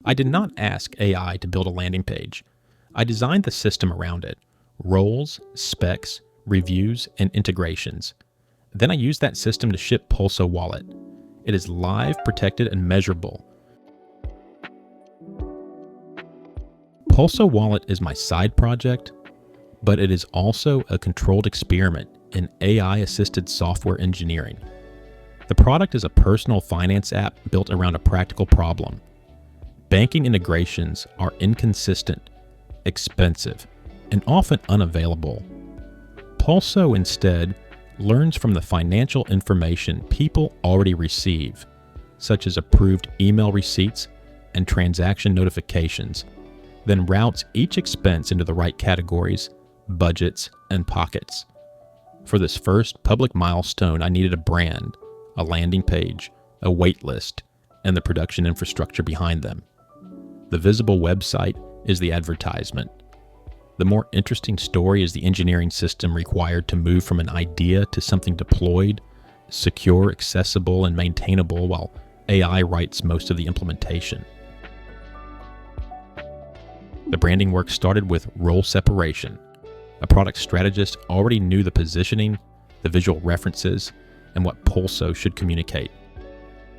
I did not ask AI to build a landing page. I designed the system around it: roles, specs, reviews, and integrations. Then I used that system to ship Pulso Wallet. It is live, protected, and measurable. Pulso Wallet is my side project, but it is also a controlled experiment in AI-assisted software engineering. The product is a personal finance app built around a practical problem. Banking integrations are inconsistent, expensive, and often unavailable. Pulso instead learns from the financial information people already receive, such as approved email receipts and transaction notifications, then routes each expense into the right categories, budgets, and pockets. For this first public milestone, I needed a brand, a landing page, a wait list, and the production infrastructure behind them. The visible website is the advertisement. The more interesting story is the engineering system required to move from an idea to something deployed, secure, accessible, and maintainable, while AI writes most of the implementation. The branding work started with role separation. A product strategist already knew the positioning, the visual references, and what Pulso should communicate.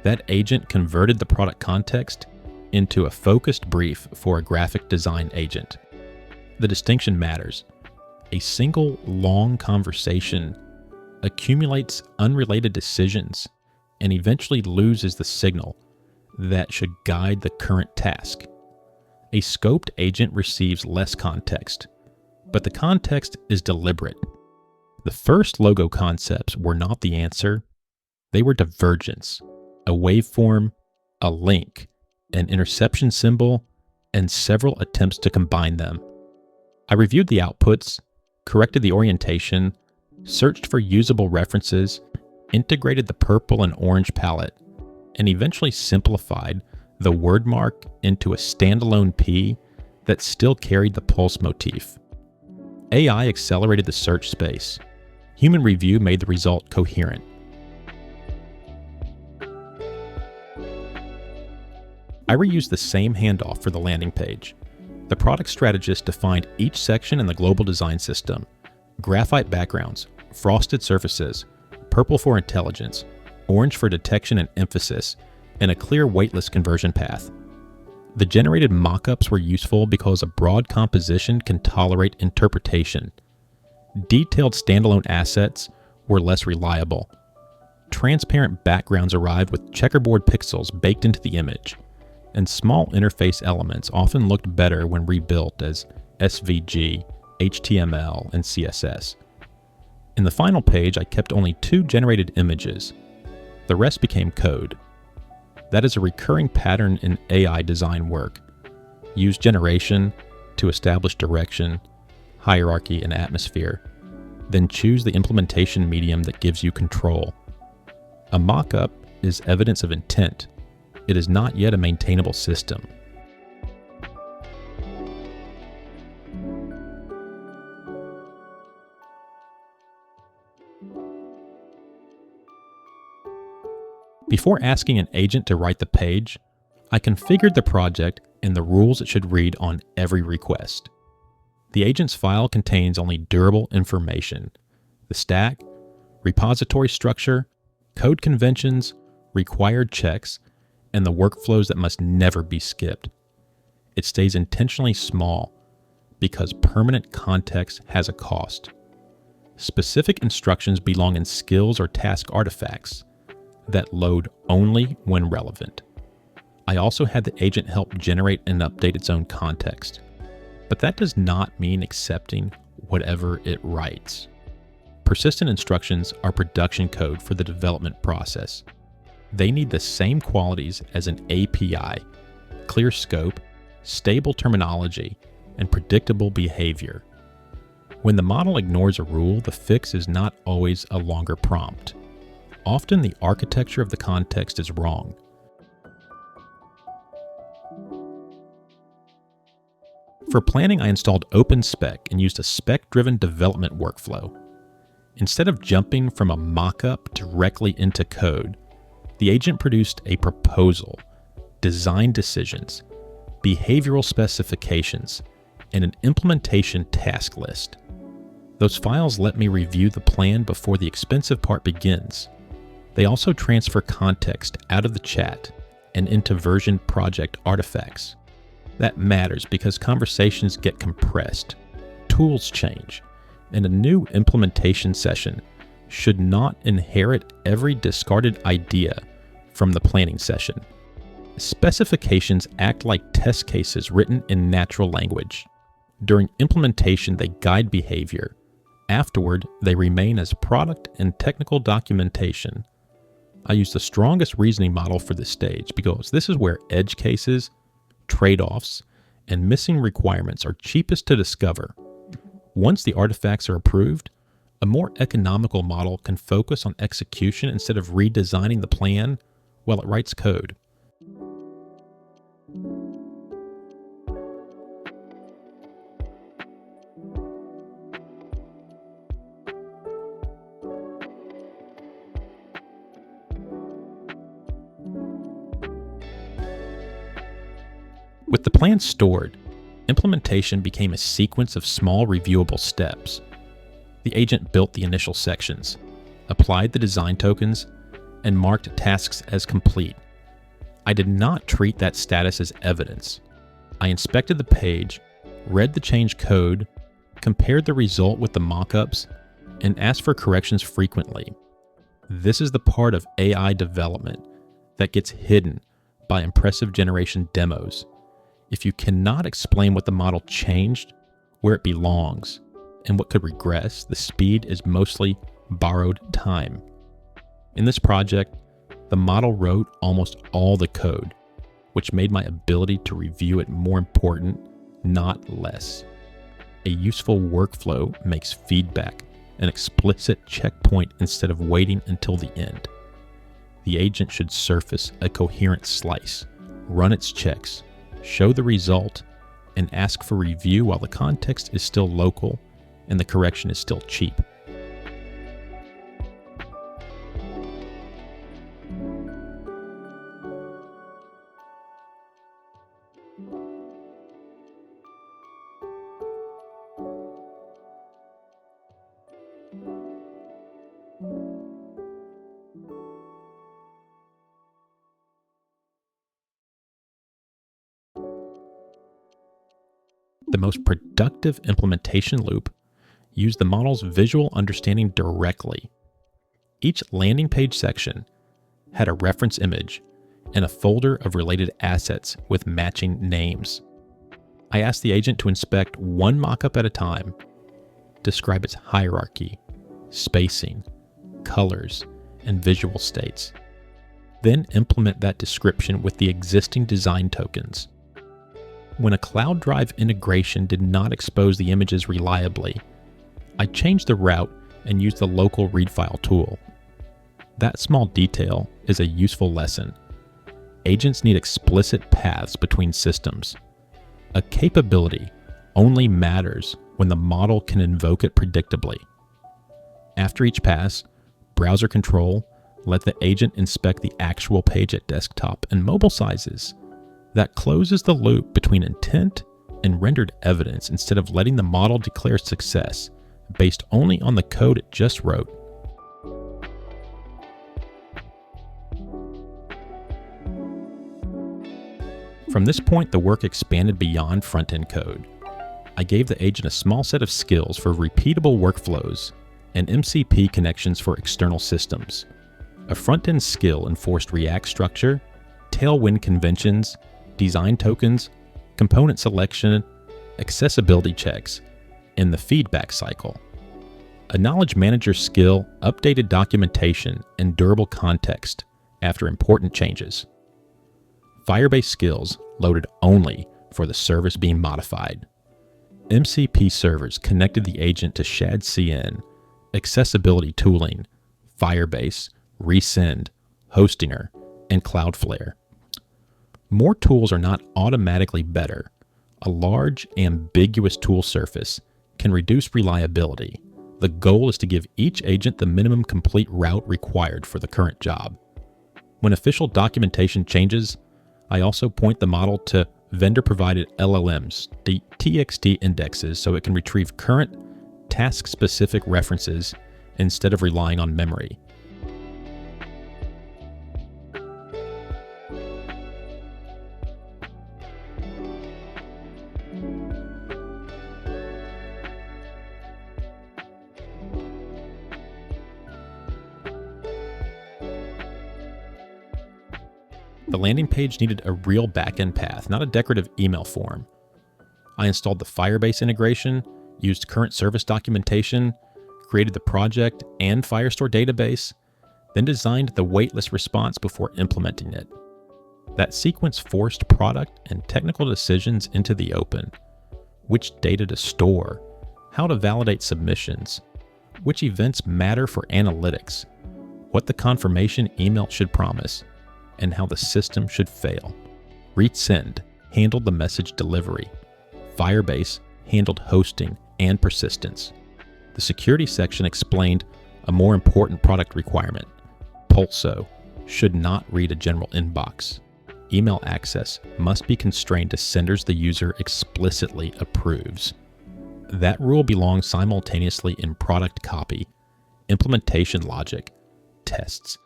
That agent converted the product context into a focused brief for a graphic design agent. The distinction matters. A single long conversation accumulates unrelated decisions and eventually loses the signal that should guide the current task. A scoped agent receives less context, but the context is deliberate. The first logo concepts were not the answer. They were divergence, a waveform, a link, an interception symbol, and several attempts to combine them. I reviewed the outputs, corrected the orientation, searched for usable references, integrated the purple and orange palette, and eventually simplified the word mark into a standalone P that still carried the pulse motif. AI accelerated the search space. Human review made the result coherent. I reused the same handoff for the landing page. The product strategist defined each section in the global design system: graphite backgrounds, frosted surfaces, purple for intelligence, orange for detection and emphasis, and a clear waitlist conversion path. The generated mockups were useful because a broad composition can tolerate interpretation. Detailed standalone assets were less reliable. Transparent backgrounds arrived with checkerboard pixels baked into the image, and small interface elements often looked better when rebuilt as SVG, HTML, and CSS. In the final page, I kept only 2 generated images. The rest became code. That is a recurring pattern in AI design work. Use generation to establish direction, hierarchy, and atmosphere. Then choose the implementation medium that gives you control. A mockup is evidence of intent. It is not yet a maintainable system. Before asking an agent to write the page, I configured the project and the rules it should read on every request. The agent's file contains only durable information: the stack, repository structure, code conventions, required checks, and the workflows that must never be skipped. It stays intentionally small because permanent context has a cost. Specific instructions belong in skills or task artifacts that load only when relevant. I also had the agent help generate and update its own context, but that does not mean accepting whatever it writes. Persistent instructions are production code for the development process. They need the same qualities as an API: clear scope, stable terminology, and predictable behavior. When the model ignores a rule, the fix is not always a longer prompt. Often the architecture of the context is wrong. For planning, I installed OpenSpec and used a spec-driven development workflow. Instead of jumping from a mockup directly into code, the agent produced a proposal, design decisions, behavioral specifications, and an implementation task list. Those files let me review the plan before the expensive part begins. They also transfer context out of the chat and into version project artifacts. That matters because conversations get compressed, tools change, and a new implementation session should not inherit every discarded idea from the planning session. Specifications act like test cases written in natural language. During implementation, they guide behavior. Afterward, they remain as product and technical documentation. I use the strongest reasoning model for this stage because this is where edge cases, trade-offs, and missing requirements are cheapest to discover. Once the artifacts are approved, a more economical model can focus on execution instead of redesigning the plan while it writes code. With the plan stored, implementation became a sequence of small reviewable steps. The agent built the initial sections, applied the design tokens, and marked tasks as complete. I did not treat that status as evidence. I inspected the page, read the change code, compared the result with the mockups, and asked for corrections frequently. This is the part of AI development that gets hidden by impressive generation demos. If you cannot explain what the model changed, where it belongs, and what could regress, the speed is mostly borrowed time. In this project, the model wrote almost all the code, which made my ability to review it more important, not less. A useful workflow makes feedback an explicit checkpoint instead of waiting until the end. The agent should surface a coherent slice, run its checks, show the result, and ask for review while the context is still local and the correction is still cheap. The most productive implementation loop used the model's visual understanding directly. Each landing page section had a reference image and a folder of related assets with matching names. I asked the agent to inspect one mockup at a time, describe its hierarchy, spacing, colors, and visual states. Then implement that description with the existing design tokens. When a cloud drive integration did not expose the images reliably, I changed the route and used the local read file tool. That small detail is a useful lesson. Agents need explicit paths between systems. A capability only matters when the model can invoke it predictably. After each pass, browser control let the agent inspect the actual page at desktop and mobile sizes. That closes the loop between intent and rendered evidence instead of letting the model declare success based only on the code it just wrote. From this point, the work expanded beyond front-end code. I gave the agent a small set of skills for repeatable workflows and MCP connections for external systems. A front-end skill enforced React structure, Tailwind conventions, design tokens, component selection, accessibility checks, and the feedback cycle. A knowledge manager skill updated documentation and durable context after important changes. Firebase skills loaded only for the service being modified. MCP servers connected the agent to ShadCN, accessibility tooling, Firebase, Resend, Hostinger, and Cloudflare. More tools are not automatically better. A large, ambiguous tool surface can reduce reliability. The goal is to give each agent the minimum complete route required for the current job. When official documentation changes, I also point the model to vendor-provided LLMs, TXT indexes, so it can retrieve current task-specific references instead of relying on memory. The landing page needed a real backend path, not a decorative email form. I installed the Firebase integration, used current service documentation, created the project and Firestore database, then designed the waitlist response before implementing it. That sequence forced product and technical decisions into the open. Which data to store, how to validate submissions, which events matter for analytics, what the confirmation email should promise, and how the system should fail. Resend handled the message delivery. Firebase handled hosting and persistence. The security section explained a more important product requirement. Pulso should not read a general inbox. Email access must be constrained to senders the user explicitly approves. That rule belongs simultaneously in product copy, implementation logic, tests,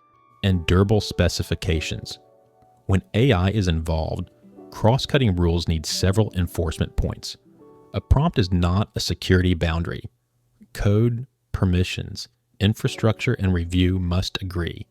and durable specifications. When AI is involved, cross-cutting rules need several enforcement points. A prompt is not a security boundary. Code, permissions, infrastructure, and review must agree.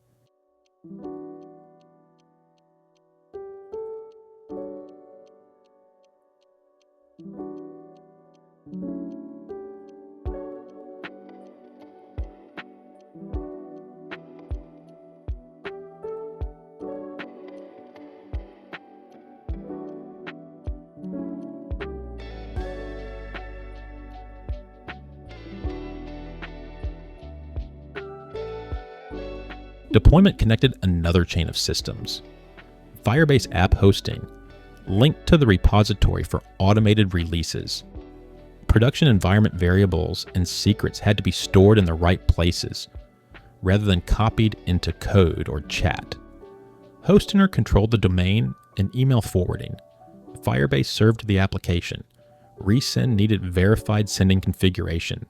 Deployment connected another chain of systems. Firebase app hosting linked to the repository for automated releases. Production environment variables and secrets had to be stored in the right places, rather than copied into code or chat. Hostioner controlled the domain and email forwarding. Firebase served the application. Resend needed verified sending configuration.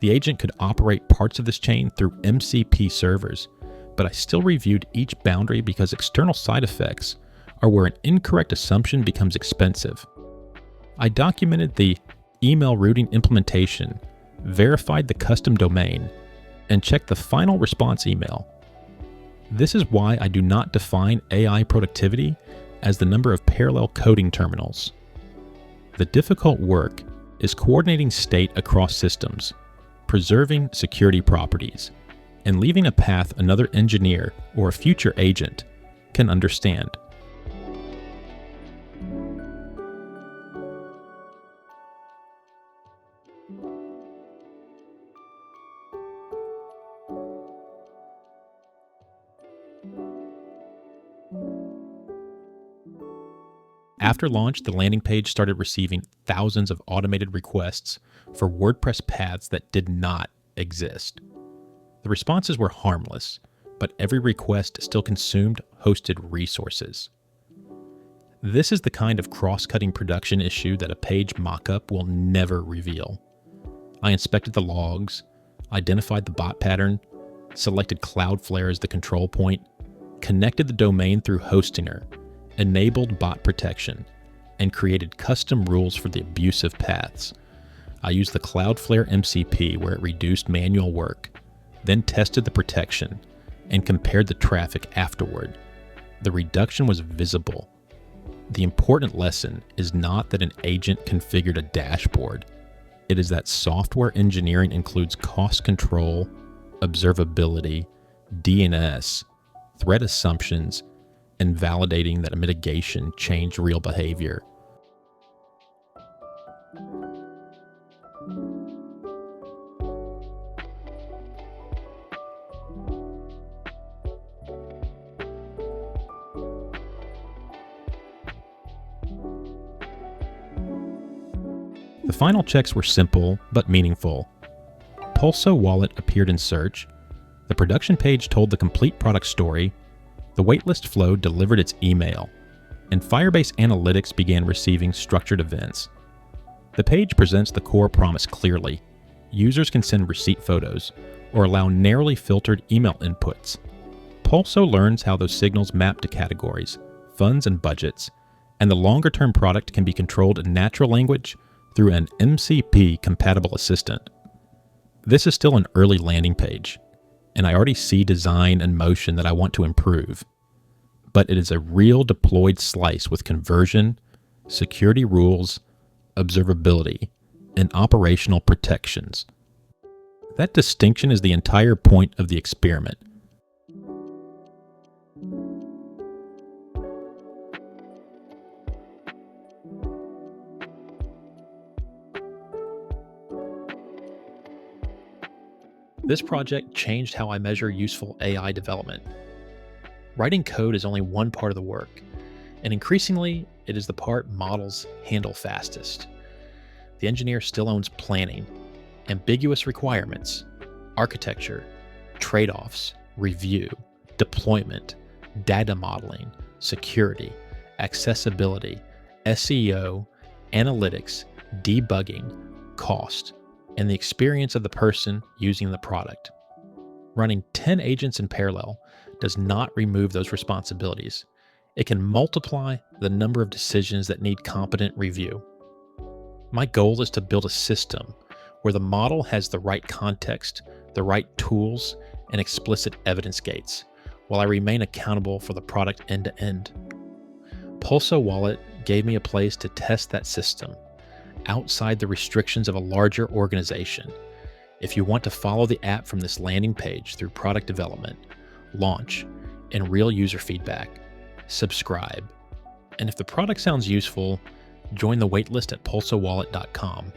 The agent could operate parts of this chain through MCP servers, but I still reviewed each boundary because external side effects are where an incorrect assumption becomes expensive. I documented the email routing implementation, verified the custom domain, and checked the final response email. This is why I do not define AI productivity as the number of parallel coding terminals. The difficult work is coordinating state across systems, preserving security properties, and leaving a path another engineer or a future agent can understand. After launch, the landing page started receiving thousands of automated requests for WordPress paths that did not exist. The responses were harmless, but every request still consumed hosted resources. This is the kind of cross-cutting production issue that a page mockup will never reveal. I inspected the logs, identified the bot pattern, selected Cloudflare as the control point, connected the domain through Hostioner, enabled bot protection, and created custom rules for the abusive paths. I used the Cloudflare MCP where it reduced manual work, then tested the protection, and compared the traffic afterward. The reduction was visible. The important lesson is not that an agent configured a dashboard. It is that software engineering includes cost control, observability, DNS, threat assumptions, and validating that a mitigation changed real behavior. The final checks were simple but meaningful. Pulso wallet appeared in search. The production page told the complete product story. The waitlist flow delivered its email. and Firebase Analytics began receiving structured events. The page presents the core promise clearly. Users can send receipt photos or allow narrowly filtered email inputs. Pulso learns how those signals map to categories, funds, and budgets, and the longer-term product can be controlled in natural language through an MCP-compatible assistant. This is still an early landing page, and I already see design and motion that I want to improve. But it is a real deployed slice with conversion, security rules, observability, and operational protections. That distinction is the entire point of the experiment. This project changed how I measure useful AI development. Writing code is only one part of the work, and increasingly, it is the part models handle fastest. The engineer still owns planning, ambiguous requirements, architecture, trade-offs, review, deployment, data modeling, security, accessibility, SEO, analytics, debugging, cost, and the experience of the person using the product. Running 10 agents in parallel does not remove those responsibilities. It can multiply the number of decisions that need competent review. My goal is to build a system where the model has the right context, the right tools, and explicit evidence gates, while I remain accountable for the product end to end. Pulso Wallet gave me a place to test that system outside the restrictions of a larger organization. If you want to follow the app from this landing page through product development, launch, and real user feedback, subscribe. And if the product sounds useful, join the waitlist at pulsowallet.com.